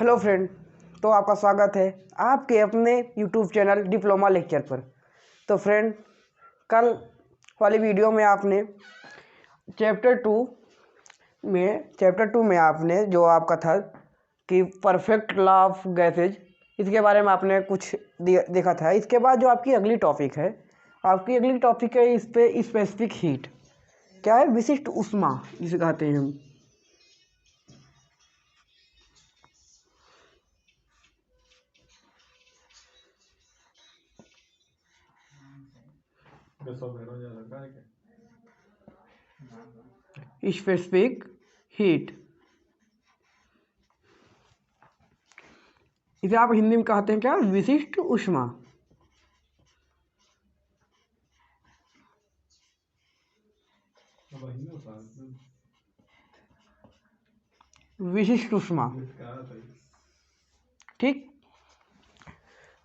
Hello friend. तो आपका स्वागत है आपके अपने यूट्यूब चैनल डिप्लोमा लेक्चर पर। तो फ्रेंड, कल वाली वीडियो में आपने चैप्टर टू में आपने जो आपका था कि परफेक्ट लॉ ऑफ गैसेज, इसके बारे में आपने कुछ देखा था। इसके बाद जो आपकी अगली टॉपिक है इस पे स्पेसिफिक हीट। क्या है? विशिष्ट ऊष्मा जिसे कहते हैं हम। स्पेसिफिक हीट, इसे आप हिंदी में कहते हैं क्या? विशिष्ट ऊष्मा। विशिष्ट ऊष्मा, ठीक।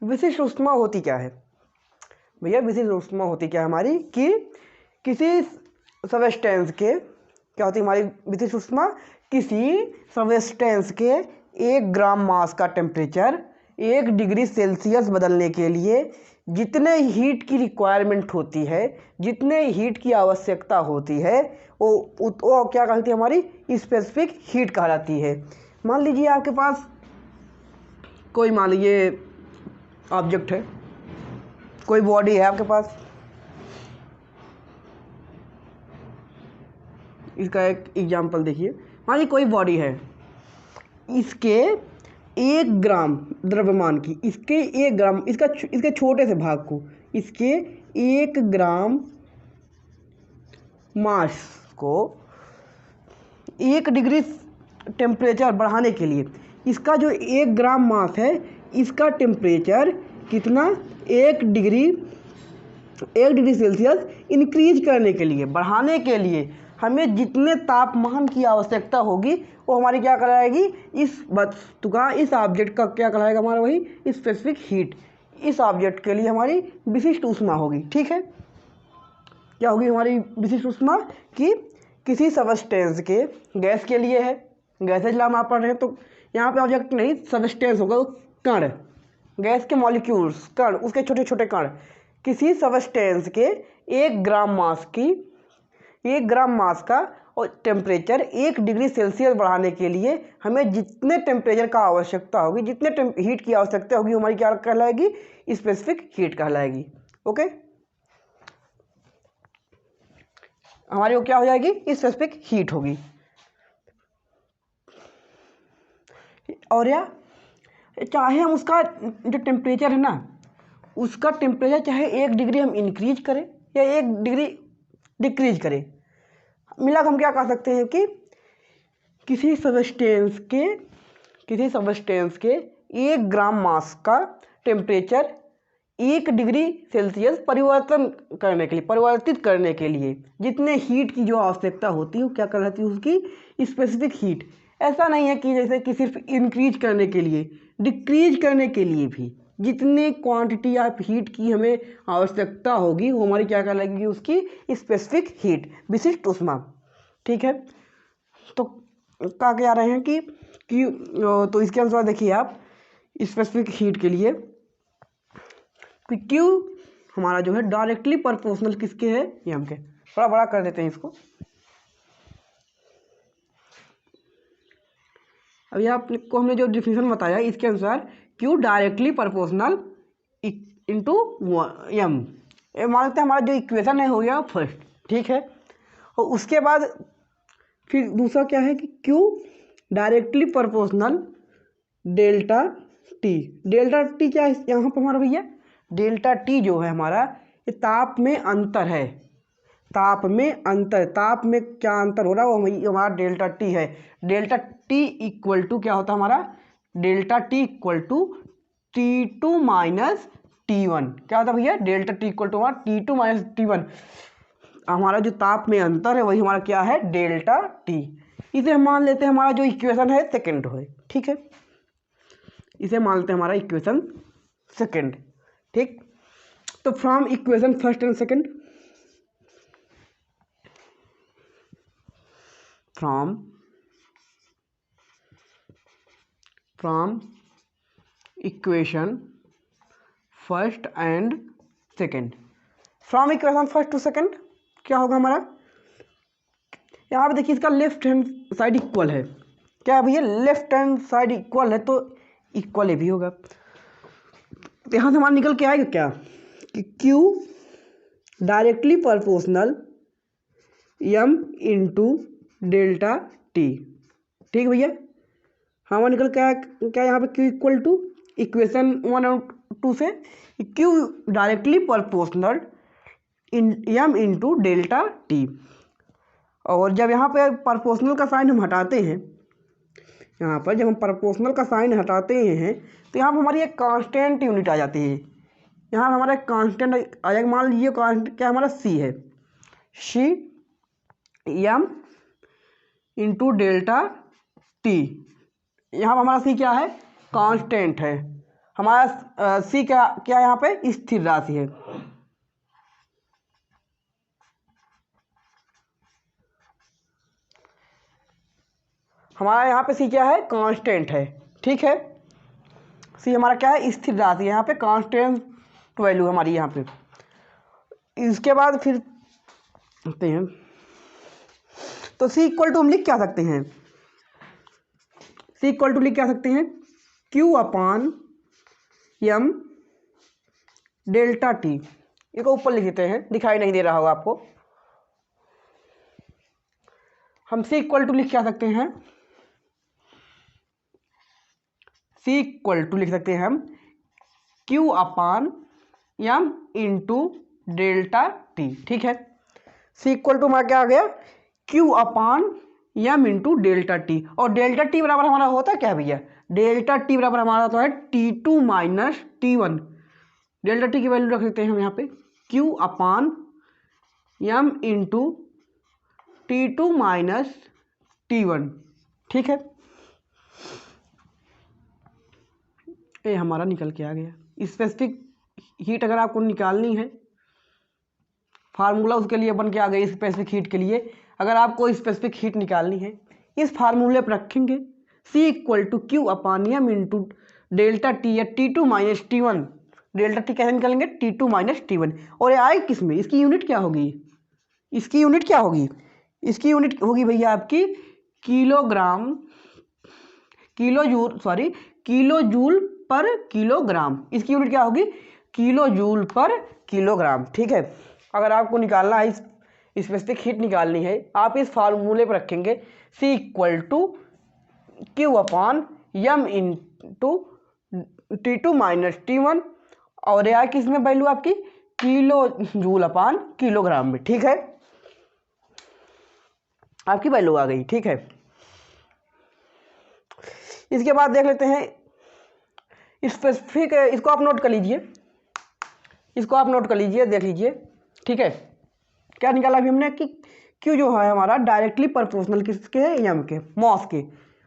विशिष्ट ऊष्मा होती क्या है भैया? विशिष्ट ऊष्मा होती क्या है हमारी कि किसी सबस्टेंस के, क्या होती है हमारी विशिष्ट ऊष्मा? किसी सबस्टेंस के 1 ग्राम मास का टेम्परेचर 1 डिग्री सेल्सियस बदलने के लिए जितने हीट की रिक्वायरमेंट होती है, जितने हीट की आवश्यकता होती है, वो क्या कहती है? हमारी स्पेसिफिक हीट कहलाती है। मान लीजिए आपके पास कोई, मान लीजिए ऑब्जेक्ट है, कोई बॉडी है आपके पास। इसका एक एग्जांपल देखिए। मान लीजिए कोई बॉडी है, इसके 1 ग्राम द्रव्यमान की, इसके 1 ग्राम, इसके छोटे से भाग को, इसके 1 ग्राम मास को 1 डिग्री टेम्परेचर बढ़ाने के लिए, इसका जो 1 ग्राम मास है, इसका टेम्परेचर कितना? 1 डिग्री सेल्सियस इंक्रीज करने के लिए, बढ़ाने के लिए हमें जितने तापमान की आवश्यकता होगी वो हमारी क्या कहलाएगी? इस वस्तु का, इस ऑब्जेक्ट का क्या कहलाएगा? हमारा वही स्पेसिफिक हीट। इस ऑब्जेक्ट के लिए हमारी विशिष्ट ऊष्मा होगी। ठीक है, क्या होगी हमारी विशिष्ट ऊष्मा? कि किसी सबस्टेंस के, गैस के लिए है, गैसेज लॉ हम आप पढ़ रहे हैं, तो यहाँ पे ऑब्जेक्ट नहीं, सबस्टेंस होगा, कण, गैस के मॉलिक्यूल्स, कण, उसके छोटे छोटे कण। किसी सबस्टेंस के 1 ग्राम मास का और टेम्परेचर 1 डिग्री सेल्सियस बढ़ाने के लिए हमें जितने टेम्परेचर का आवश्यकता होगी, जितने हीट की आवश्यकता होगी, हमारी क्या कहलाएगी? स्पेसिफिक हीट कहलाएगी। ओके, हमारी वो क्या हो जाएगी? स्पेसिफिक हीट होगी। और या चाहे हम उसका जो टेम्परेचर है ना, उसका टेम्परेचर चाहे 1 डिग्री हम इंक्रीज करें या 1 डिग्री डिक्रीज करें, मिला हम क्या कह सकते हैं कि किसी सबस्टेंस के 1 ग्राम मास का टेम्परेचर 1 डिग्री सेल्सियस परिवर्तित करने के लिए जितने हीट की जो आवश्यकता होती है, वो क्या कहलाती है? उसकी स्पेसिफिक हीट। ऐसा नहीं है कि जैसे कि सिर्फ इंक्रीज करने के लिए, डिक्रीज करने के लिए भी जितने क्वांटिटी ऑफ हीट की हमें आवश्यकता होगी, वो हमारी क्या कहलाएगी? उसकी स्पेसिफिक हीट, विशिष्ट ऊष्मा। ठीक है, तो कहा क्या रहे हैं कि तो इसके अनुसार देखिए आप, स्पेसिफिक हीट के लिए कि क्यू हमारा जो है डायरेक्टली प्रोपोर्शनल किसके है? एम के। थोड़ा बड़ा कर देते हैं इसको। अभी आपको हमने जो डिफिनेशन बताया, इसके अनुसार Q directly proportional into M. मान लेते हैं हमारा जो इक्वेशन है हो गया फर्स्ट। ठीक है, और उसके बाद फिर दूसरा क्या है कि Q directly proportional delta T. Delta T क्या है यहाँ पर हमारा भैया? डेल्टा टी जो है हमारा, ये ताप में अंतर है। ताप में क्या अंतर हो रहा है, वो हमारा डेल्टा टी है। डेल्टा टी इक्वल टू क्या होता है हमारा? Delta T equal to T2 minus T1। क्या होता है भैया? डेल्टा टी इक्वल टू हमारा T2 माइनस T1। हमारा जो ताप में अंतर है वही हमारा क्या है? Delta T. इसे हम मान लेते हैं हमारा जो इक्वेशन है सेकेंड है। ठीक है, इसे मान लेते हैं हमारा इक्वेशन सेकेंड। ठीक, तो from equation first and second, from from equation first and second. From equation first to second क्या होगा हमारा, यहाँ पे देखिए इसका लेफ्ट हैंड साइड इक्वल है, क्या है भैया, लेफ्ट हैंड साइड इक्वल है तो इक्वल ही भी होगा। तो यहाँ से हमारा निकल के आएगा क्या कि Q directly proportional M into delta T. ठीक भैया, हमारा निकल के आया क्या यहाँ पे Q इक्वल टू इक्वेशन 1 और 2 से Q directly proportional M into delta T. और जब यहाँ पे प्रोपोर्शनल का साइन हम हटाते हैं, यहाँ पर जब हम प्रोपोर्शनल का साइन हटाते हैं तो यहाँ पर हमारी एक कांस्टेंट यूनिट आ जाती है। यहाँ पर हमारा एक कांस्टेंट आ जाएगा, मान लीजिए कांस्टेंट क्या हमारा C है, C M into delta T. यहाँ पर हमारा C क्या है, कांस्टेंट है, हमारा C क्या क्या यहाँ पे स्थिर राशि है। हमारा यहाँ पे C क्या है, कांस्टेंट है। ठीक है, C हमारा क्या है, स्थिर राशि है, यहाँ पे कांस्टेंट वैल्यू हमारी यहाँ पे। इसके बाद फिर देखते हैं तो C इक्वल टू हम लिख क्या सकते हैं, C इक्वल टू लिख क्या सकते हैं, Q upon M delta T. इसको ऊपर लिख देते हैं, दिखाई नहीं दे रहा होगा आपको। हम C इक्वल टू लिख क्या सकते हैं, C इक्वल टू लिख सकते हैं हम Q upon M into delta T. ठीक है, C इक्वल टू हमारा क्या आ गया, Q upon M into delta T. और डेल्टा टी बराबर हमारा होता है क्या भैया, डेल्टा टी बराबर हमारा होता है T2 minus T1। Delta T की वैल्यू रख देते हैं हम यहाँ पे Q upon M into T2 minus T1। ठीक है, ये हमारा निकल के आ गया। स्पेसिफिक हीट अगर आपको निकालनी है, फार्मूला उसके लिए बन के आ गई। स्पेसिफिक हीट के लिए अगर आपको स्पेसिफिक हीट निकालनी है, इस फार्मूले पर रखेंगे C equal to Q upon M into delta T या T2 minus T1। Delta T कैसे निकालेंगे, T2 माइनस T1। और ये आए किस में, इसकी यूनिट क्या होगी, इसकी यूनिट क्या होगी, इसकी यूनिट होगी भैया आपकी किलोग्राम, किलो जूल पर किलोग्राम। इसकी यूनिट क्या होगी, किलो जूल पर किलोग्राम। ठीक है, अगर आपको निकालना है, इस स्पेसिफिक हीट निकालनी है, आप इस फार्मूले पर रखेंगे C equal to Q upon M into T2 minus T1। और यह किस में वैल्यू आपकी, किलो जूल अपान किलोग्राम में। ठीक है, आपकी वैल्यू आ गई। ठीक है, इसके बाद देख लेते हैं स्पेसिफिक, इसको आप नोट कर लीजिए, इसको आप नोट कर लीजिए, देख लीजिए। ठीक है, क्या निकाला अभी हमने कि Q जो है हमारा डायरेक्टली प्रोपोर्शनल किसके, M के, मॉस के।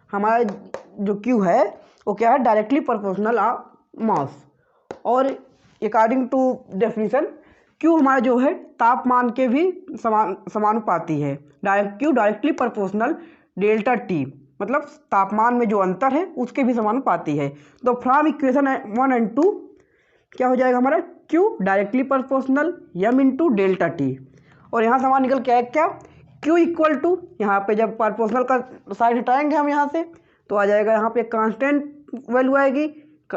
हमारा जो Q है वो क्या है, डायरेक्टली प्रोपोर्शनल मॉस। और अकॉर्डिंग टू डेफिनेशन Q हमारा जो है तापमान के भी समानुपाती है। Q directly proportional delta T, मतलब तापमान में जो अंतर है उसके भी समानुपाती है। तो फ्रॉम इक्वेशन 1 एंड 2 क्या हो जाएगा हमारा, Q directly proportional M into delta T. और यहाँ से हमारा निकल के आएगा क्या, Q इक्वल टू, यहाँ पे जब प्रोपोर्शनल का साइड हटाएंगे हम यहाँ से तो आ जाएगा यहाँ पे कांस्टेंट वैल्यू आएगी,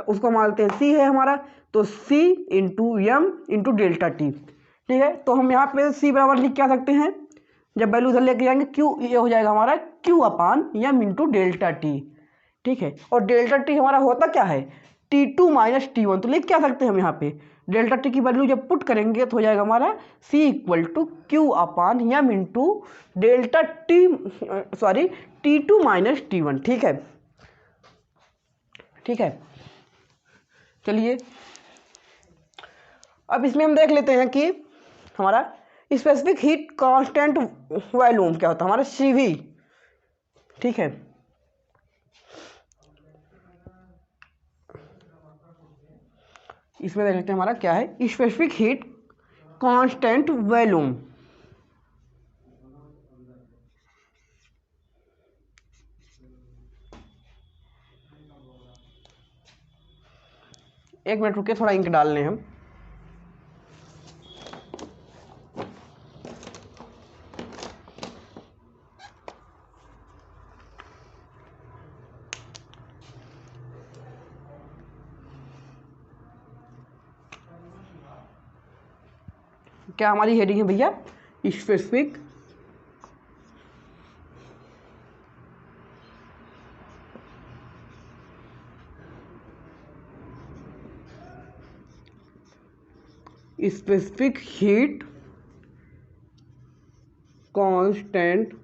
उसको मानते हैं C है हमारा, तो C into M into delta T. ठीक है, तो हम यहाँ पे C बराबर लिख क्या सकते हैं, जब वैल्यू इधर लेके जाएंगे Q, ये हो जाएगा हमारा Q upon M into delta T. ठीक है, और डेल्टा टी हमारा होता क्या है, T2 माइनस T1। तो लिख क्या सकते हैं हम यहाँ पे, डेल्टा टी की वैल्यू जब पुट करेंगे तो हो जाएगा हमारा C equal to Q upon M into delta T, sorry T2 minus T1। ठीक है, ठीक है, चलिए अब इसमें हम देख लेते हैं कि हमारा स्पेसिफिक हीट कांस्टेंट वॉल्यूम क्या होता है, हमारा CV। ठीक है, इसमें देख लेते हैं हमारा क्या है, स्पेसिफिक हीट कांस्टेंट वॉल्यूम। एक मिनट रुके, थोड़ा इंक डाल लें हम। क्या हमारी हेडिंग है भैया? Specific specific heat constant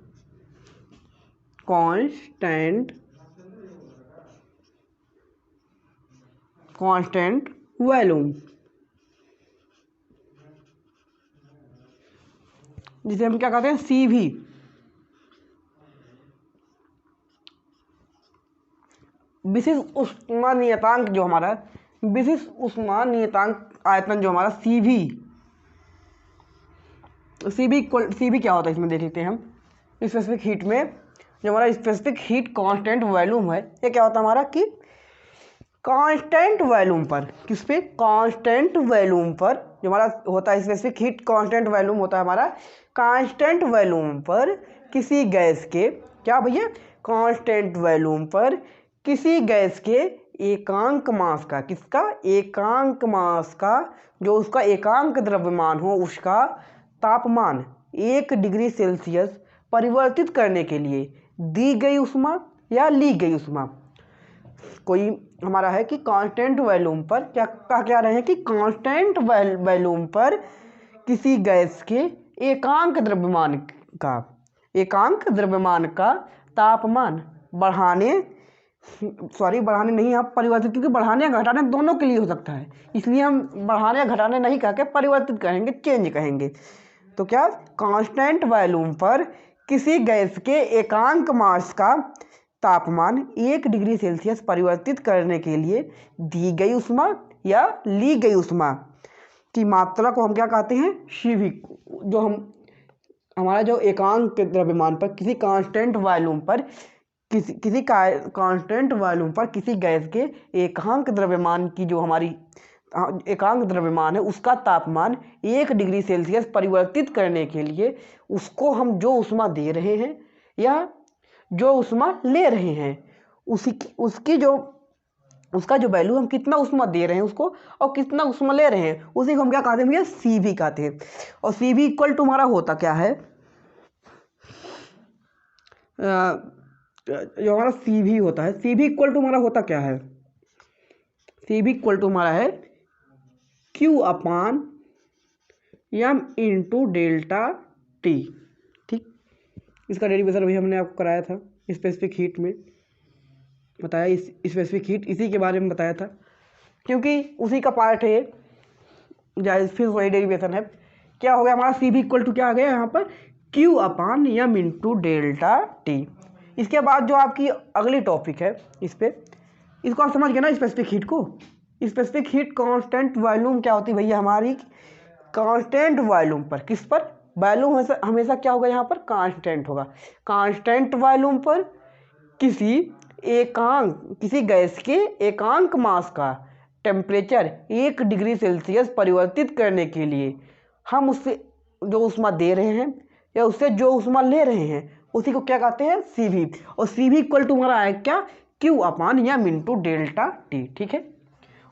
volume, जिसे हम क्या कहते हैं? CV। विशिष्ट ऊष्मा नियतांक जो हमारा विशिष्ट ऊष्मा नियतांक आयतन जो हमारा CV क्या होता है इसमें देख लेते हैं हम। स्पेसिफिक हीट में जो हमारा स्पेसिफिक हीट कांस्टेंट वॉल्यूम है, ये क्या होता है हमारा कि कांस्टेंट वॉल्यूम पर, किस पे? कांस्टेंट वॉल्यूम पर जो हमारा होता है स्पेसिफिक हीट कांस्टेंट वॉल्यूम होता है हमारा कांस्टेंट वॉल्यूम पर किसी गैस के, क्या भैया? कांस्टेंट वॉल्यूम पर किसी गैस के एकांक मास का, किसका? एकांक मास का, जो उसका एकांक द्रव्यमान हो, उसका तापमान 1 डिग्री सेल्सियस परिवर्तित करने के लिए दी गई उष्मा या ली गई उष्मा। कोई हमारा है कि कांस्टेंट वॉल्यूम पर क्या रहे हैं कि कांस्टेंट वॉल्यूम पर किसी गैस के एकांक द्रव्यमान का तापमान बढ़ाने नहीं, आप परिवर्तित, क्योंकि बढ़ाने या घटाने दोनों के लिए हो सकता है, इसलिए हम बढ़ाने या घटाने नहीं कह के परिवर्तित कहेंगे, चेंज कहेंगे। तो क्या? कांस्टेंट वॉल्यूम पर किसी गैस के एकांक मास का तापमान 1 डिग्री सेल्सियस परिवर्तित करने के लिए दी गई उष्मा या ली गई उष्मा की मात्रा को हम क्या कहते हैं? CV। जो हमारा जो एकांक द्रव्यमान पर किसी कांस्टेंट वॉल्यूम पर कांस्टेंट वॉल्यूम पर किसी गैस के एकांक द्रव्यमान की जो हमारी एकांक द्रव्यमान है, उसका तापमान 1 डिग्री सेल्सियस परिवर्तित करने के लिए उसको हम जो उष्मा दे रहे हैं या जो उष्मा ले रहे हैं, उसका जो वैल्यू, हम कितना उष्मा दे रहे हैं उसको और कितना उष्मा ले रहे हैं, उसी को हम क्या कहते हैं भैया? CV कहते हैं। और CV इक्वल टू हमारा होता क्या है? जो हमारा CV होता है, CV इक्वल टू हमारा होता क्या है? CV इक्वल टू हमारा है Q/M × ΔT। ठीक, इसका डेरिवेशन भी हमने आपको कराया था स्पेसिफिक हीट में, बताया स्पेसिफिक हीट इसी के बारे में बताया था, क्योंकि उसी का पार्ट है, फिर वही डेरिवेशन है। क्या हो गया हमारा? CV इक्वल टू क्या आ गया यहाँ पर? Q/M × ΔT। इसके बाद जो आपकी अगली टॉपिक है, इसको आप समझ गए ना? स्पेसिफिक हीट को, स्पेसिफिक हीट कांस्टेंट वॉल्यूम क्या होती है भैया हमारी? कांस्टेंट वॉल्यूम पर, किस पर? वॉल्यूम हमेशा क्या होगा यहाँ पर? कांस्टेंट होगा। कांस्टेंट वॉल्यूम पर किसी गैस के एकांक मास का टेम्परेचर 1 डिग्री सेल्सियस परिवर्तित करने के लिए हम उससे जो उष्मा दे रहे हैं या उससे जो उष्मा ले रहे हैं, उसी को क्या कहते हैं? CV। और CV इक्वल टू हमारा है क्या? Q/M × ΔT। ठीक है।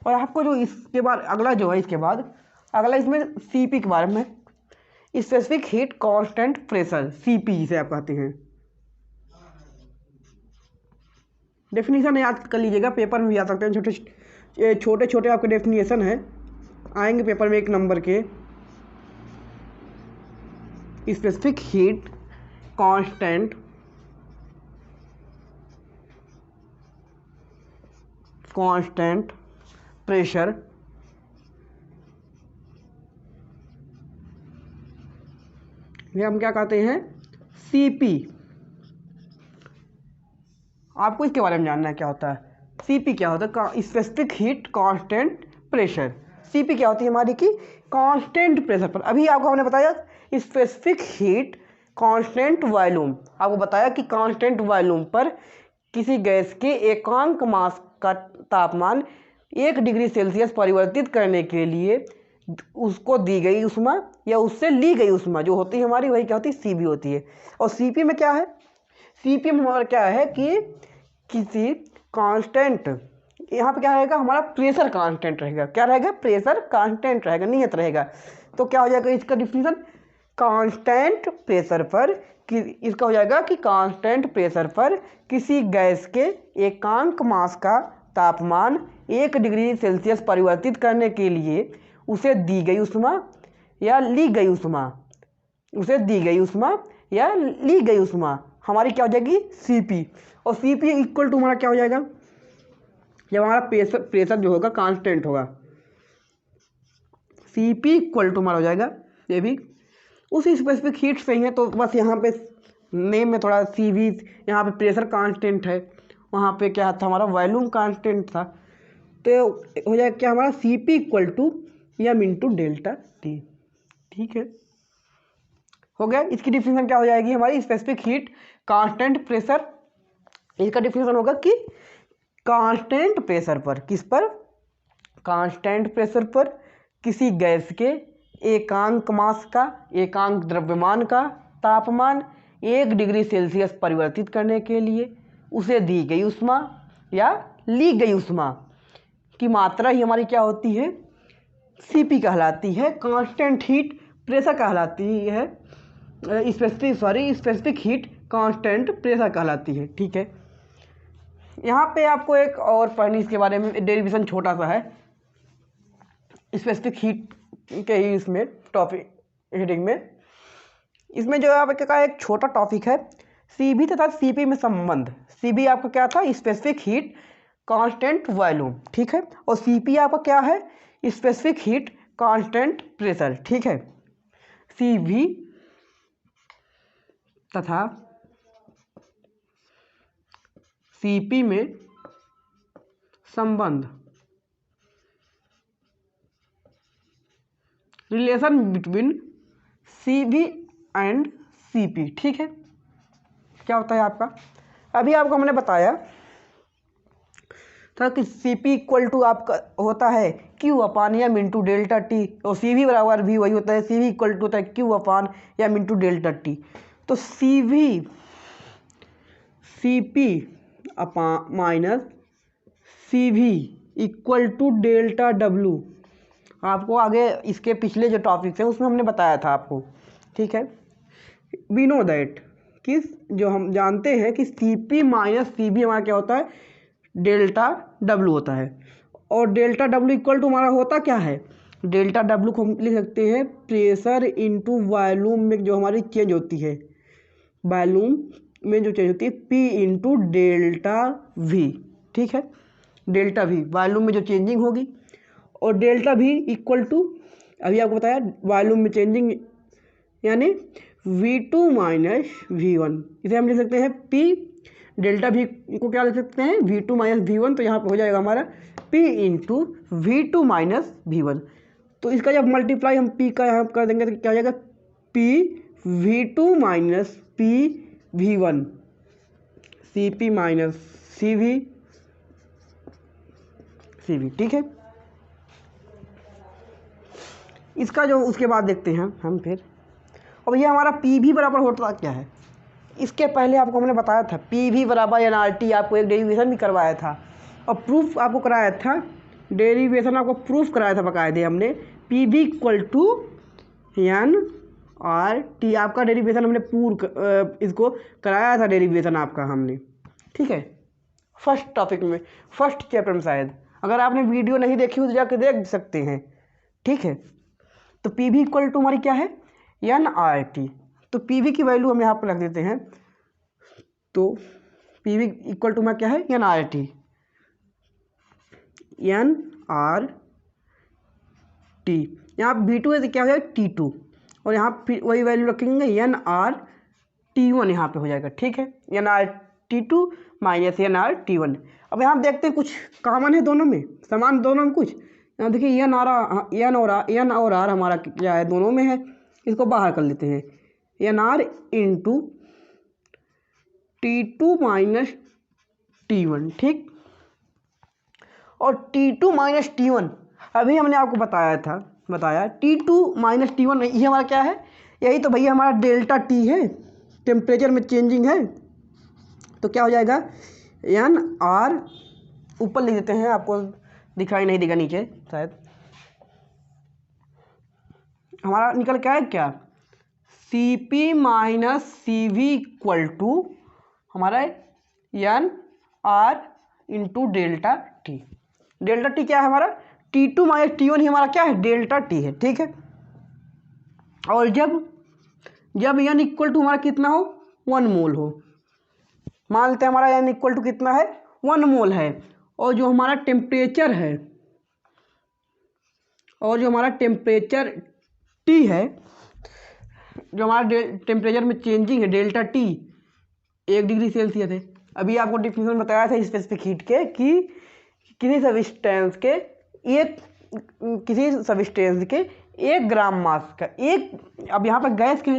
और आपको जो इसके बाद अगला जो है, इसके बाद अगला इसमें CP के बारे में, specific heat constant pressure, CP जिसे आप कहते हैं। डेफिनेशन याद कर लीजिएगा, पेपर में भी आ सकते हैं, छोटे छोटे आपके डेफिनेशन है, आएंगे पेपर में 1 नंबर के। स्पेसिफिक हीट कांस्टेंट प्रेशर ये हम क्या कहते हैं? CP। आपको इसके बारे में जानना है क्या होता है? CP क्या होता है? Specific heat constant pressure. CP क्या होती है हमारी की? कांस्टेंट प्रेशर पर। अभी आपको हमने बताया स्पेसिफिक हीट कांस्टेंट वॉल्यूम, आपको बताया कि कांस्टेंट वॉल्यूम पर किसी गैस के एकांक मास का तापमान 1 डिग्री सेल्सियस परिवर्तित करने के लिए उसको दी गई ऊष्मा या उससे ली गई ऊष्मा जो होती है हमारी, वही क्या होती है, Cv होती है। और Cp में क्या है, Cp में हमारा क्या है कि किसी कांस्टेंट, यहाँ पे क्या रहेगा हमारा, प्रेशर कांस्टेंट रहेगा। क्या रहेगा, प्रेशर कांस्टेंट रहेगा, नियत रहेगा। तो क्या हो जाएगा इसका डिफिनीशन, कांस्टेंट प्रेशर पर कि इसका हो जाएगा कि कांस्टेंट प्रेशर पर किसी गैस के एकांक मास का तापमान 1 डिग्री सेल्सियस परिवर्तित करने के लिए उसे दी गई ऊष्मा या ली गई ऊष्मा, उसे दी गई ऊष्मा या ली गई ऊष्मा हमारी क्या हो जाएगी, Cp। और Cp इक्वल टू हमारा क्या हो जाएगा, जब हमारा प्रेशर जो होगा कांस्टेंट होगा, Cp इक्वल टू हमारा हो जाएगा, ये भी उसी स्पेसिफिक हीट से ही है। तो बस यहाँ पे नेम में थोड़ा Cv, यहाँ पे प्रेशर कांस्टेंट है, वहाँ पे क्या था हमारा, वॉल्यूम कांस्टेंट था। तो हो जाएगा क्या हमारा, Cp equal to m into delta T. ठीक है, हो गया। इसकी डिफिनीशन क्या हो जाएगी हमारी, स्पेसिफिक हीट कांस्टेंट प्रेशर। इसका डिफिनीशन होगा कि कांस्टेंट प्रेशर पर, किस पर, कांस्टेंट प्रेशर पर किसी गैस के एकांक मास का, एकांक द्रव्यमान का तापमान 1 डिग्री सेल्सियस परिवर्तित करने के लिए उसे दी गई ऊष्मा या ली गई ऊष्मा की मात्रा ही हमारी क्या होती है, Cp कहलाती है। कांस्टेंट हीट प्रेशर कहलाती है, स्पेसिफिक हीट कांस्टेंट प्रेशर कहलाती है। ठीक है, यहाँ पे आपको एक और पढ़नी इसके बारे में, डेरिवेशन छोटा सा है स्पेसिफिक हीट के ही इसमें टॉपिक हेडिंग में। इसमें जो आपका एक छोटा टॉपिक है, Cv तथा Cp में संबंध। Cv आपका क्या था, स्पेसिफिक हीट कांस्टेंट वॉल्यूम। ठीक है, और Cp आपका क्या है, स्पेसिफिक हीट कांस्टेंट प्रेशर। ठीक है, Cv तथा Cp में संबंध, relation between Cv and Cp। ठीक है, क्या होता है आपका, अभी आपको हमने बताया था कि Cp इक्वल टू आपका होता है Q upon m into delta T, और Cv बराबर भी वही होता है, Cv इक्वल टू होता है Q upon m into delta T. तो Cp upon minus Cv equal to delta W, आपको आगे इसके पिछले जो टॉपिक्स हैं उसमें हमने बताया था आपको। ठीक है, वी नो दैट, किस जो हम जानते हैं कि Cp माइनस Cv हमारा क्या होता है, डेल्टा W होता है। और डेल्टा W इक्वल टू हमारा होता क्या है, डेल्टा W को हम लिख सकते हैं प्रेशर इनटू वॉल्यूम में जो हमारी चेंज होती है, वॉल्यूम में जो चेंज होती है, P इंटू डेल्टा V। ठीक है, डेल्टा V वॉल्यूम में जो चेंजिंग होगी, और डेल्टा V इक्वल टू अभी आपको बताया वॉल्यूम में चेंजिंग यानी V2 माइनस V1। इसे हम लिख सकते हैं P, डेल्टा V को क्या लिख सकते हैं, V2 माइनस V1। तो यहाँ पे हो जाएगा हमारा P into V2 minus V1। तो इसका जब मल्टीप्लाई हम P का यहाँ कर देंगे तो क्या हो जाएगा, P V2 minus P V1, Cp minus Cv। ठीक है, इसका जो उसके बाद देखते हैं हम फिर। अब ये हमारा Pv बराबर होता क्या है, इसके पहले आपको हमने बताया था Pv बराबर nRT, आपको एक डेरिवेशन भी करवाया था और प्रूफ आपको कराया था, डेरिवेशन आपको प्रूफ कराया था बकायदे हमने। Pv इक्वल टू nRT आपका डेरिवेशन हमने इसको कराया था, डेरिवेशन आपका हमने। ठीक है, फर्स्ट टॉपिक में, फर्स्ट चैप्टर में शायद, अगर आपने वीडियो नहीं देखी हो तो जाकर देख सकते हैं। ठीक है, तो Pv इक्वल टू हमारी क्या है, nRT। तो Pv की वैल्यू हम यहाँ पर रख देते हैं, तो Pv इक्वल टू हमारा क्या है, nRT। यहाँ V2 है तो क्या हो जाएगा T2, और यहाँ फिर वही वैल्यू रखेंगे nRT1 यहाँ पे हो जाएगा। ठीक है, nRT2 माइनस nRT1। अब यहाँ देखते हैं कुछ कॉमन है दोनों में, समान दोनों में कुछ। यहाँ देखिए n और r हमारा क्या है, दोनों में है, इसको बाहर कर लेते हैं। nr into T2 minus T1। ठीक, और T2 - T1 अभी हमने आपको बताया T2 - T1 ये हमारा क्या है, यही तो भैया हमारा डेल्टा टी है, टेम्परेचर में चेंजिंग है। तो क्या हो जाएगा एन आर, ऊपर लिख देते हैं, आपको दिखाई नहीं देगा नीचे शायद, हमारा निकल क्या है क्या, Cp - Cv इक्वल टू हमारा N R into delta T. Delta T क्या है हमारा, T2 - T1 ही हमारा क्या है, डेल्टा टी है, ठीक है। और जब एन इक्वल टू हमारा कितना हो, 1 मोल हो, मान लेते हैं हमारा एन इक्वल टू कितना है, 1 मोल है, और जो हमारा टेम्परेचर है, और जो हमारा टेम्परेचर टी है, जो हमारा टेम्परेचर में चेंजिंग है डेल्टा टी 1 डिग्री सेल्सियस है। अभी आपको डिफिनेशन बताया था स्पेसिफिक हीट के कि किसी सब्सटेंस के 1 ग्राम मास का एक, अब यहाँ पर गैस के,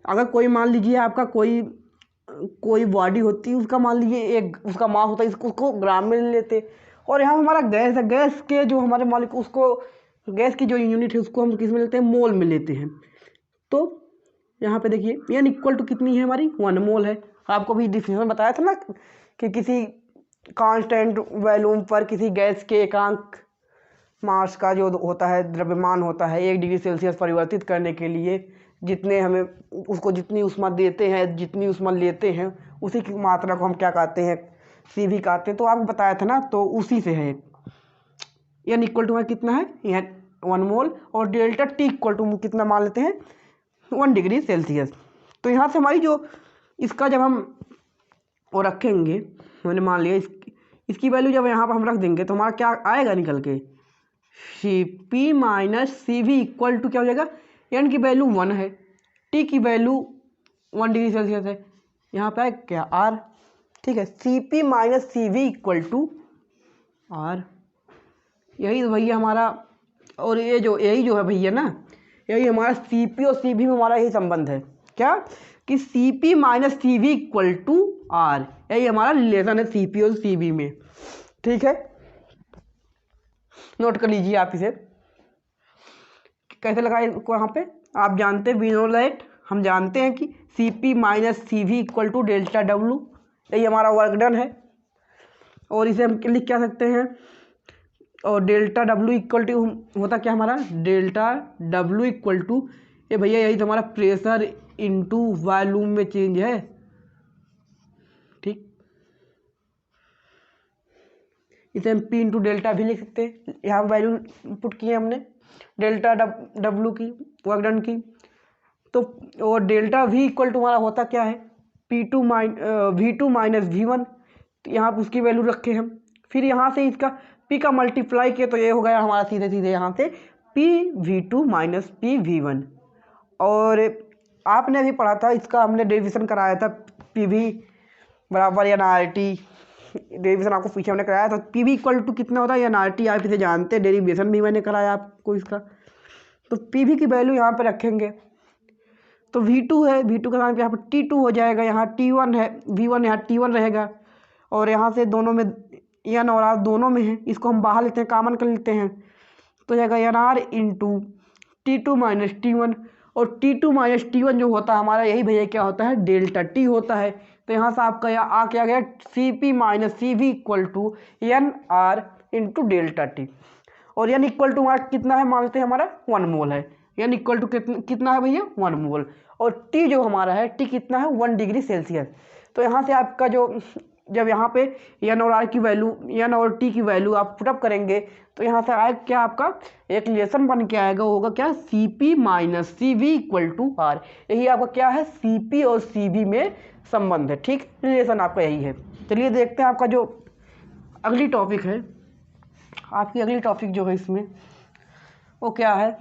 अगर कोई मान लीजिए आपका कोई बॉडी होती है, उसका मान लीजिए एक उसका मास होता है, उसको ग्राम में ले लेते, और यहाँ हमारा गैस है, गैस के जो हमारे मालिक उसको, गैस की जो यूनिट है उसको हम किस में लेते हैं, मोल में लेते हैं। तो यहाँ पे देखिए एन इक्वल टू कितनी है हमारी, 1 मोल है। आपको भी डिफिनेशन बताया था ना कि किसी कांस्टेंट वॉल्यूम पर किसी गैस के एकांक मास का जो होता है, द्रव्यमान होता है, 1 डिग्री सेल्सियस परिवर्तित करने के लिए जितने हमें उसको जितनी ऊष्मा देते हैं, जितनी ऊष्मा लेते हैं, उसी की मात्रा को हम क्या कहते हैं, Cv कहते हैं। तो आपको बताया था ना, तो उसी से है। एन इक्वल टू कितना है, एन 1 मोल, और डेल्टा टी इक्वल टू कितना मान लेते हैं, 1 डिग्री सेल्सियस। तो यहाँ से हमारी जो इसका जब हम वो रखेंगे, मैंने मान लिया इसकी वैल्यू जब यहाँ पर हम रख देंगे तो हमारा क्या आएगा निकल के, Cp - Cv इक्वल टू क्या हो जाएगा, एन की वैल्यू 1 है, टी की वैल्यू 1 डिग्री सेल्सियस है, यहाँ पे क्या आर, ठीक है। Cp - Cv equal to R, यही तो भैया हमारा, और यही जो है भैया ना, यही हमारा Cp और Cv में हमारा यही संबंध है, क्या कि Cp - Cv equal to R, यही हमारा रिलेशन है Cp और Cv में, ठीक है। नोट कर लीजिए आप इसे, कैसे लगाए इसको, यहाँ पे आप जानते हैं, वी नो दैट, हम जानते हैं कि Cp - Cv equal to delta W, यही हमारा वर्क डन है, और इसे हम लिख क्या सकते हैं, और डेल्टा डब्लू इक्वल टू होता क्या हमारा, डेल्टा डब्लू इक्वल टू, ये भैया यही तो हमारा प्रेशर इनटू वॉल्यूम में चेंज है, ठीक। इसे हम पी इंटू डेल्टा भी लिख सकते हैं, यहाँ वैल्यू पुट की है हमने डेल्टा डब्लू की, वर्क डन की। तो और डेल्टा वी इक्वल टू हमारा होता क्या है, P2 V2 - V1, तो यहाँ पर उसकी वैल्यू रखे हम, फिर यहाँ से इसका P का मल्टीप्लाई किया तो ये हो गया हमारा सीधे सीधे यहाँ से PV2 - PV1। और आपने अभी पढ़ा था, इसका हमने डेरिवेशन कराया था, PV बराबर NRT, डेरिवेशन आपको पीछे हमने कराया था। PV इक्वल टू कितना होता है, NRT आप इसे जानते हैं, डेरिवेशन भी मैंने कराया आपको इसका। तो PV की वैल्यू यहाँ पे रखेंगे, तो V2 है, V2 का नाम यहाँ पर T2 हो जाएगा, यहाँ T1 है, V1 यहाँ T1 रहेगा, और यहाँ से दोनों में एन और आर दोनों में है, इसको हम बाहर लेते हैं, कॉमन कर लेते हैं, तो जाएगा N R into T2 - T1, और T2 - T1 जो होता है हमारा, यही भैया क्या होता है, डेल्टा टी होता है। तो यहाँ से आपका आ क्या गया, Cp - Cv equal to N R into delta T, और एन इक्वल टू हमारा कितना है, मान लेते हैं हमारा 1 मोल है, एन इक्वल टू कितना है भैया, 1 मोल, और टी जो हमारा है, टी कितना है, 1 डिग्री सेल्सियस। तो यहाँ से आपका जो, जब यहाँ पे एन और आर की वैल्यू, एन और टी की वैल्यू आप पुटअप करेंगे, तो यहाँ से आएगा क्या, आपका एक रिलेशन बन के आएगा, होगा क्या, Cp - Cv equal to R, यही आपका क्या है, Cp और Cv में संबंध है, ठीक, रिलेशन आपका यही है। चलिए देखते हैं आपका जो अगली टॉपिक है, आपकी अगली टॉपिक जो है इसमें वो क्या है,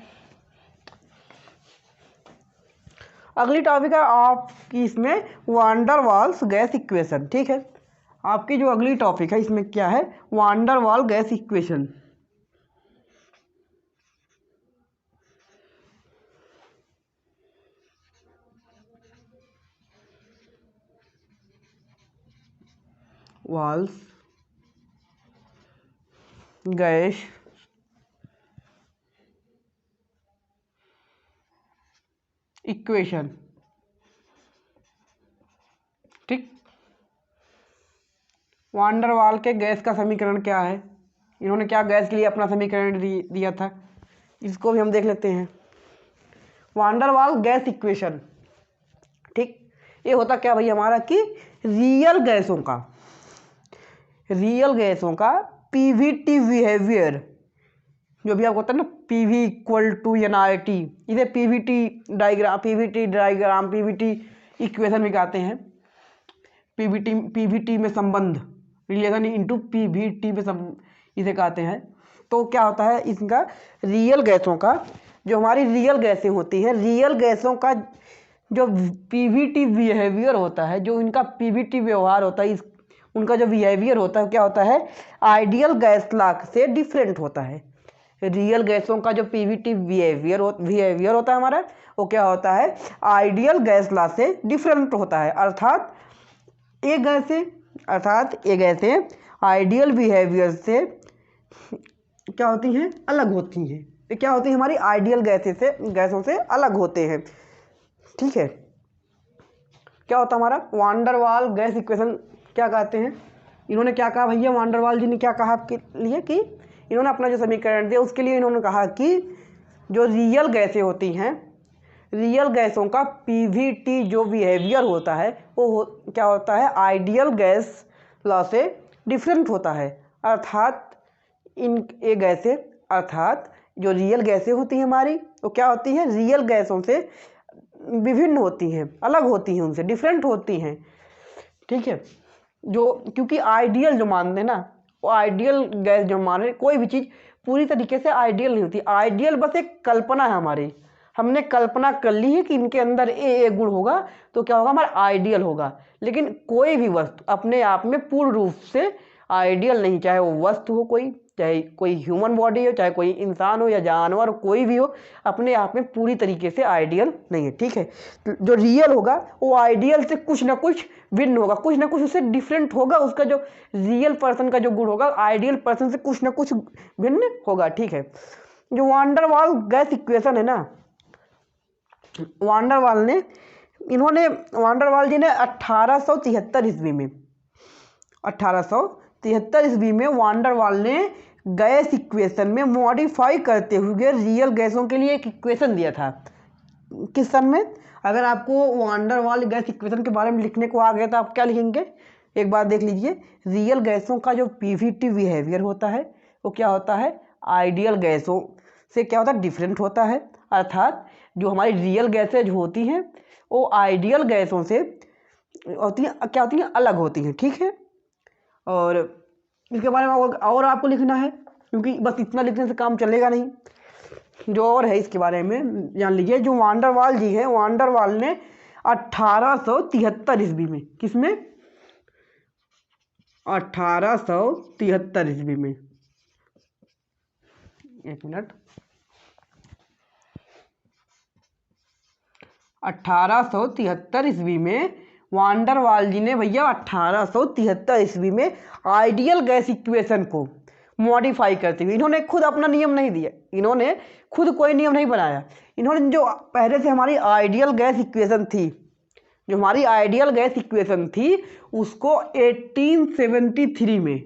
अगली टॉपिक है आपकी इसमें van der Waals gas equation, ठीक है। आपकी जो अगली टॉपिक है इसमें क्या है, van der Waal gas equation. Waals gas equation. ठीक, वान डर वाल के गैस का समीकरण क्या है, इन्होंने क्या गैस के लिए अपना समीकरण दिया था, इसको भी हम देख लेते हैं। वान डर वाल गैस इक्वेशन। ठीक, ये होता क्या भाई हमारा कि रियल गैसों का पीवीटी बिहेवियर, जो भी आपको होता है ना पीवी इक्वल टू NIT, इसे पीवीटी डायग्राम पीवीटी इक्वेशन भी कहते हैं। पीवीटी में संबंध, रिलेशन इनटू पीवीटी में इसे कहते हैं। तो क्या होता है इनका रियल गैसों का, जो हमारी रियल गैसें होती हैं, रियल गैसों का जो पीवीटी बिहेवियर होता है, जो इनका पीवीटी व्यवहार होता है, उनका जो बिहेवियर होता है क्या होता है, आइडियल गैस लॉ से डिफरेंट होता है। रियल गैसों का जो पीवीटी बिहेवियर होता है हमारा, वो क्या होता है, आइडियल गैस लॉ से डिफरेंट होता है। अर्थात ये गैसें आइडियल बिहेवियर से क्या होती हैं, अलग होती हैं। ये क्या होती है, हमारी आइडियल गैसों से अलग होते हैं। ठीक है, क्या होता है हमारा वान डर वाल गैस इक्वेशन क्या कहते हैं, इन्होंने क्या कहा भैया, वान डर वाल जी ने क्या कहा आपके लिए कि इन्होंने अपना जो समीकरण दिया उसके लिए इन्होंने कहा कि जो रियल गैसें होती हैं, रियल गैसों का पीवीटी जो बिहेवियर होता है वो क्या होता है, आइडियल गैस लॉ से डिफरेंट होता है। अर्थात अर्थात जो रियल गैसें होती हैं हमारी, वो क्या होती हैं, रियल गैसों से विभिन्न होती हैं, अलग होती हैं, उनसे डिफरेंट होती हैं। ठीक है, जो क्योंकि आइडियल जो मानते हैं ना, वो आइडियल गैस जो मान रहे, कोई भी चीज़ पूरी तरीके से आइडियल नहीं होती। आइडियल बस एक कल्पना है हमारी, हमने कल्पना कर ली है कि इनके अंदर ये गुण होगा तो क्या होगा, हमारा आइडियल होगा। लेकिन कोई भी वस्तु अपने आप में पूर्ण रूप से आइडियल नहीं, चाहे वो वस्तु हो कोई, चाहे कोई ह्यूमन बॉडी हो, चाहे कोई इंसान हो या जानवर, कोई भी हो, अपने आप में पूरी तरीके से आइडियल नहीं है। ठीक है, जो रियल होगा वो आइडियल से कुछ ना कुछ भिन्न होगा, कुछ ना कुछ उससे डिफरेंट होगा। उसका जो रियल पर्सन का जो गुण होगा आइडियल पर्सन से कुछ ना कुछ भिन्न होगा। ठीक है, जो वान डर वाल गैस इक्वेशन है ना, वान डर वाल जी ने 1873 ईस्वी में वान डर वाल ने गैस इक्वेशन में मॉडिफाई करते हुए रियल गैसों के लिए एक इक्वेशन दिया था। किस सन में, अगर आपको वान डर वाल गैस इक्वेशन के बारे में लिखने को आ गया तो आप क्या लिखेंगे, एक बात देख लीजिए। रियल गैसों का जो पीवीटी बिहेवियर होता है वो क्या होता है, आइडियल गैसों से क्या होता है, डिफरेंट होता है। अर्थात जो हमारी रियल गैसें जो होती हैं वो आइडियल गैसों से होती हैं, क्या होती हैं, अलग होती हैं। ठीक है, और इसके बारे में और आपको लिखना है, क्योंकि बस इतना लिखने से काम चलेगा नहीं, जो और है इसके बारे में जान लीजिए। जो वान डर वाल जी हैं, वान डर वाल ने 1873 ईस्वी में, किसमें, 1873 ईस्वी में, एक मिनट, 1873 ईस्वी में वान डर वाल जी ने भैया 1873 ईस्वी में आइडियल गैस इक्वेशन को मॉडिफाई करते हुए, इन्होंने खुद अपना नियम नहीं दिया, इन्होंने खुद कोई नियम नहीं बनाया, इन्होंने जो पहले से हमारी आइडियल गैस इक्वेशन थी, जो हमारी आइडियल गैस इक्वेशन थी उसको 1873 में,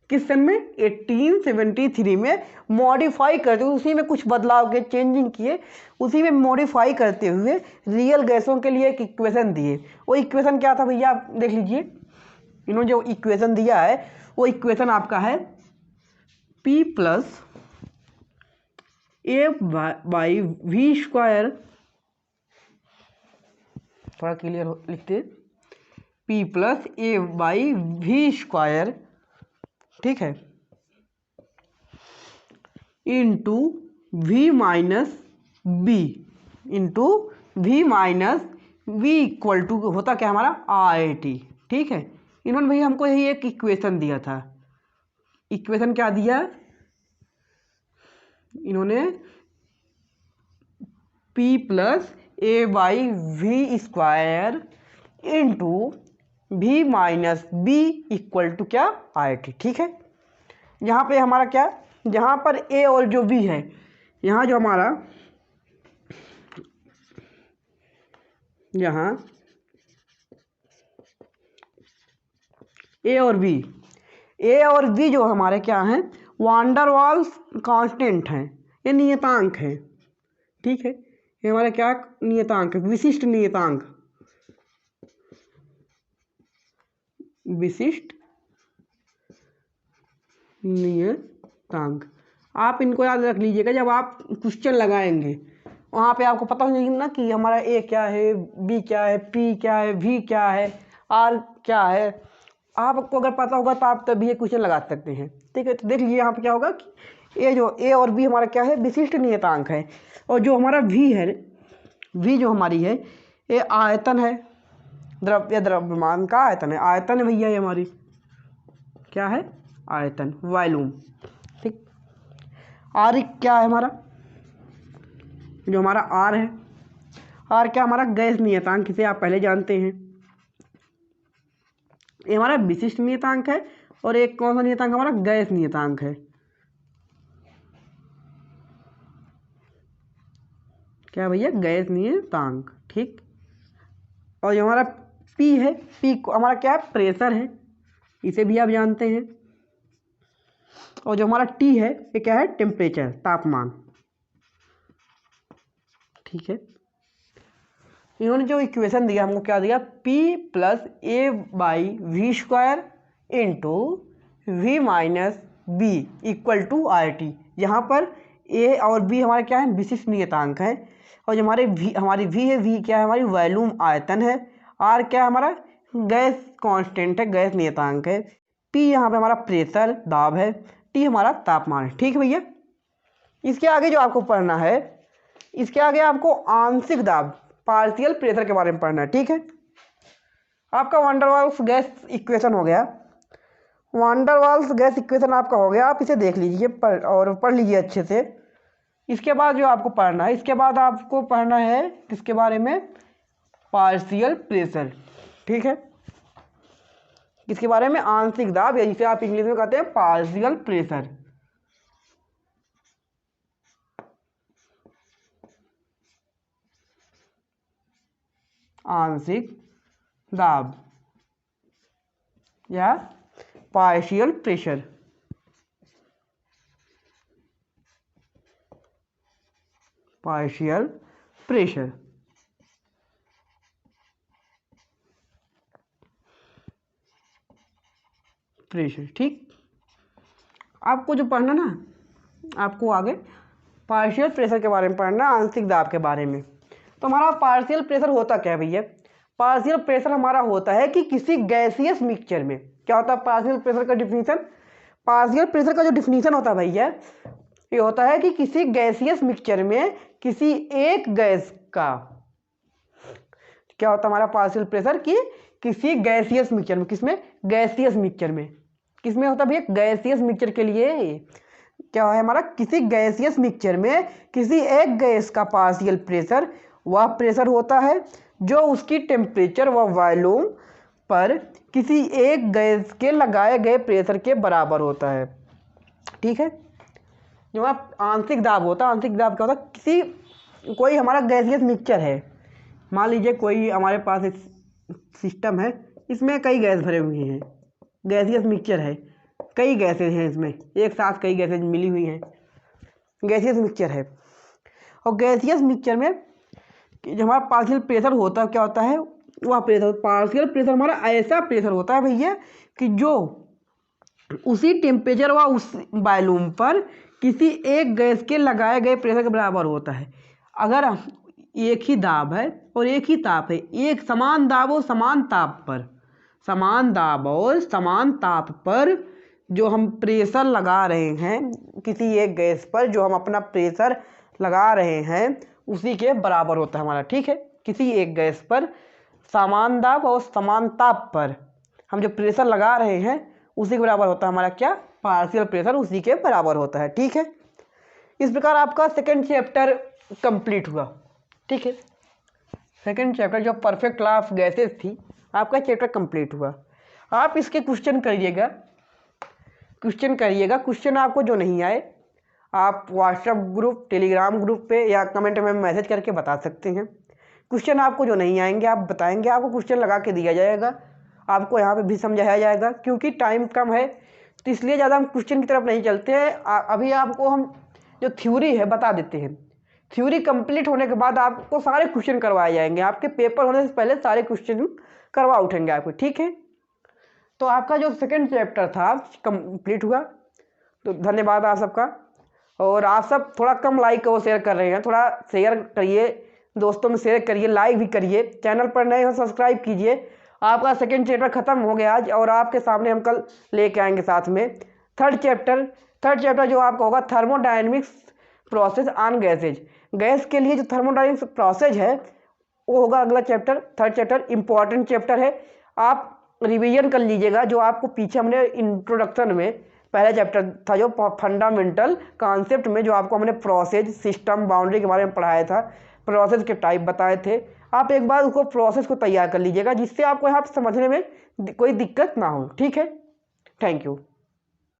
किस सन में, 1873 में मॉडिफाई करते हुए, उसी में कुछ बदलाव के चेंजिंग किए, उसी में मॉडिफाई करते हुए रियल गैसों के लिए एक इक्वेशन दिए। वो इक्वेशन क्या था भैया, आप देख लीजिए, इन्होंने जो इक्वेशन दिया है वो इक्वेशन आपका है P plus a by v square, थोड़ा क्लियर लिखते, P plus a by v square, ठीक है, into v minus b, into v minus v equal to होता क्या हमारा RT। ठीक है, इन्होंने भैया हमको यही एक इक्वेशन दिया था। इक्वेशन क्या दिया इन्होंने, P plus a by v square into v minus b equal to क्या RT। ठीक है, यहाँ पे हमारा क्या, जहाँ पर ए और जो बी है, यहाँ जो हमारा, यहाँ ए और बी जो हमारे क्या हैं, वान डेर वाल्स कांस्टेंट हैं, ये नियतांक हैं। ठीक है, ये हमारा क्या नियतांक है, विशिष्ट नियतांक, विशिष्ट नियतांक। आप इनको याद रख लीजिएगा, जब आप क्वेश्चन लगाएंगे वहाँ पे आपको पता हो जाएगी ना कि हमारा ए क्या है, बी क्या है, पी क्या है, वी क्या है, आर क्या है। आपको अगर पता होगा तो आप तभी ये क्वेश्चन लगा सकते हैं। ठीक है, तो देख लीजिए यहाँ पे क्या होगा कि ए और बी हमारा क्या है, विशिष्ट नियतांक है। और जो हमारा वी है, वी जो हमारी है, ये आयतन है, द्रव्यमान का आयतन है, आयतन है भैया, ये हमारी क्या है, आयतन, वॉल्यूम। ठीक, आर क्या है हमारा, जो हमारा आर है, आर क्या हमारा गैस नियतांक, इसे आप पहले जानते हैं। ये हमारा विशिष्ट नियतांक है, और एक कौन सा नियतांक हमारा, गैस नियतांक है। क्या भैया, गैस नियतांक। ठीक, और जो हमारा पी है, पी हमारा क्या है, प्रेशर है, इसे भी आप जानते हैं। और जो हमारा टी है, ये क्या है, टेम्परेचर, तापमान। ठीक है, इन्होंने जो इक्वेशन दिया हमको, क्या दिया, P plus a by v square into v minus b equal to R T. यहाँ पर ए और बी हमारे क्या है, विशिष्ट नियतांक है। और जो हमारी वी है, वी क्या है, हमारी वॉल्यूम आयतन है। आर क्या है, हमारा गैस कांस्टेंट है, गैस नियतांक है। पी यहाँ पे हमारा प्रेशर, दाब है। टी हमारा तापमान है। ठीक है भैया, इसके आगे जो आपको पढ़ना है, इसके आगे आपको आंशिक दाब, पार्शियल प्रेशर के बारे में पढ़ना है। ठीक है, आपका van der Waals gas equation हो गया, van der Waals gas equation आपका हो गया। आप इसे देख लीजिए और पढ़ लीजिए अच्छे से। इसके बाद जो आपको पढ़ना है, इसके बाद आपको पढ़ना है किसके बारे में, पार्शियल प्रेशर। ठीक है, किसके बारे में, आंशिक दाब, या जिसे आप इंग्लिश में कहते हैं पार्शियल प्रेशर। आंशिक दाब या पार्शियल प्रेशर। Partial pressure. ठीक, आपको जो पढ़ना ना, आपको आगे पार्शियल प्रेशर के बारे में पढ़ना, आंशिक दाब के बारे में। तो हमारा पार्शियल प्रेशर होता क्या है भैया, पार्शियल प्रेशर हमारा होता है कि किसी गैसियस मिक्सचर में, क्या होता है पार्शियल प्रेशर का डिफिनीशन, पार्शियल प्रेशर का जो डिफिनीशन होता है भैया, ये होता है कि किसी गैसियस मिक्सचर में किसी एक गैस का, क्या होता है हमारा पार्शियल प्रेशर, कि किसी गैसियस मिक्सचर में, किसमें, गैसियस मिक्सचर में, किसमें होता है भैया, गैसियस मिक्सचर के लिए क्या है हमारा, किसी गैसियस मिक्सचर में किसी एक गैस का पार्शियल प्रेशर वह प्रेशर होता है जो उसकी टेम्परेचर व वॉल्यूम पर किसी एक गैस के लगाए गए प्रेशर के बराबर होता है। ठीक है, जो आप आंशिक दाब होता है, आंशिक दाब क्या होता है, किसी कोई हमारा गैसियस मिक्सचर है, मान लीजिए कोई हमारे पास एक सिस्टम है, इसमें कई गैस भरे हुए हैं, गैसियस मिक्सचर है, कई गैसेज हैं इसमें, एक साथ कई गैसेज मिली हुई हैं, गैसियस मिक्सचर है। और गैसियस मिक्सचर में जो हमारा पार्शियल प्रेशर होता है, क्या होता है, वह प्रेशर, पार्शियल प्रेशर हमारा ऐसा प्रेशर होता है भैया कि जो उसी टेम्परेचर व उस वॉल्यूम पर किसी एक गैस के लगाए गए प्रेशर के बराबर होता है। अगर एक ही दाब है और एक ही ताप है, एक समान दाब और समान ताप पर, समान दाब और समान ताप पर जो हम प्रेशर लगा रहे हैं, किसी एक गैस पर जो हम अपना प्रेशर लगा रहे हैं उसी के बराबर होता है हमारा। ठीक है, किसी एक गैस पर समान दाब और समान ताप पर हम जो प्रेशर लगा रहे हैं उसी के बराबर होता है हमारा क्या, पार्शियल प्रेशर उसी के बराबर होता है। ठीक है, इस प्रकार आपका सेकंड चैप्टर कंप्लीट हुआ। ठीक है, सेकंड चैप्टर जो परफेक्ट लॉ ऑफ गैसेस थी, आपका चैप्टर कंप्लीट हुआ। आप इसके क्वेश्चन करिएगा, क्वेश्चन करिएगा। क्वेश्चन आपको जो नहीं आए आप व्हाट्सएप ग्रुप, टेलीग्राम ग्रुप पे या कमेंट में मैसेज करके बता सकते हैं। क्वेश्चन आपको जो नहीं आएंगे आप बताएंगे, आपको क्वेश्चन लगा के दिया जाएगा, आपको यहाँ पे भी समझाया जाएगा। क्योंकि टाइम कम है तो इसलिए ज़्यादा हम क्वेश्चन की तरफ नहीं चलते हैं। अभी आपको हम जो थ्योरी है बता देते हैं। थ्योरी कंप्लीट होने के बाद आपको सारे क्वेश्चन करवाए जाएंगे, आपके पेपर होने से पहले सारे क्वेश्चन करवा उठेंगे आपको, ठीक है। तो आपका जो सेकंड चैप्टर था कंप्लीट हुआ। तो धन्यवाद आप सबका। और आप सब थोड़ा कम लाइक और शेयर कर रहे हैं, थोड़ा शेयर करिए, दोस्तों में शेयर करिए, लाइक भी करिए। चैनल पर नए हो सब्सक्राइब कीजिए। आपका सेकंड चैप्टर ख़त्म हो गया आज और आपके सामने हम कल लेके आएंगे साथ में थर्ड चैप्टर जो आपका होगा thermodynamics process on gases. Gas के लिए जो थर्मोडायनेमिक्स प्रोसेस है वो होगा अगला chapter. Third chapter important chapter है, आप रिवीजन कर लीजिएगा। जो आपको पीछे हमने इंट्रोडक्शन में पहला चैप्टर था जो फंडामेंटल कॉन्सेप्ट में जो आपको हमने प्रोसेस, सिस्टम, बाउंड्री के बारे में पढ़ाया था, प्रोसेस के टाइप बताए थे, आप एक बार उसको प्रोसेस को तैयार कर लीजिएगा जिससे आपको यहाँ समझने में कोई दिक्कत ना हो, ठीक है। Thank you.